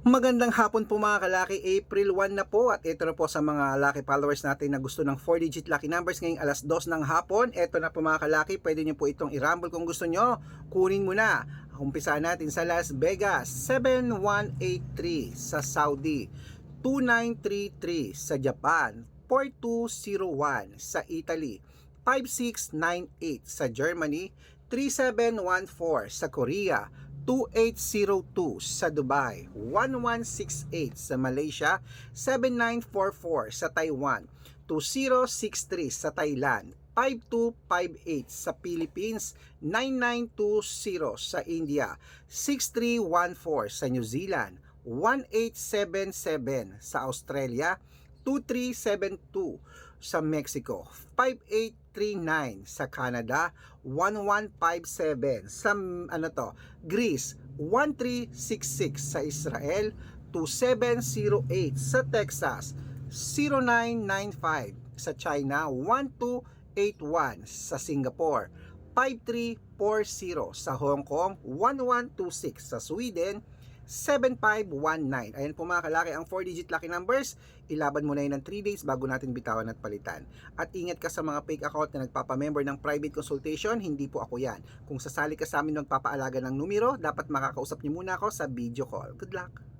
Magandang hapon po mga kalaki, April 1 na po at ito na po sa mga lucky followers natin na gusto ng 4-digit lucky numbers ngayong alas 2 ng hapon. Ito na po mga kalaki, pwede nyo po itong i-rumble kung gusto nyo. Kunin mo na. Umpisahan natin sa Las Vegas, 7183 sa Saudi, 2933 sa Japan, 4201 sa Italy, 5698 sa Germany, 3714 sa Korea, 2802 sa Dubai, 1168 sa Malaysia, 7944 sa Taiwan, 2063 sa Thailand, 5258 sa Philippines, 9920 sa India, 6314 sa New Zealand, 1877 sa Australia, 2372 sa Mexico, 5839 sa Canada, 1157 sa Greece, 1366 sa Israel, 2708 sa Texas, 0995 sa China, 1281 sa Singapore, 5340 sa Hong Kong, 1126 sa Sweden, 7519. Ayan po mga kalaki ang 4-digit lucky numbers. Ilaban mo na yun ng 3 days bago natin bitawan at palitan. At ingat ka sa mga fake account na nagpapamember ng private consultation. Hindi po ako yan. Kung sasali ka sa amin magpapaalaga ng numero, dapat makakausap niyo muna ako sa video call. Good luck!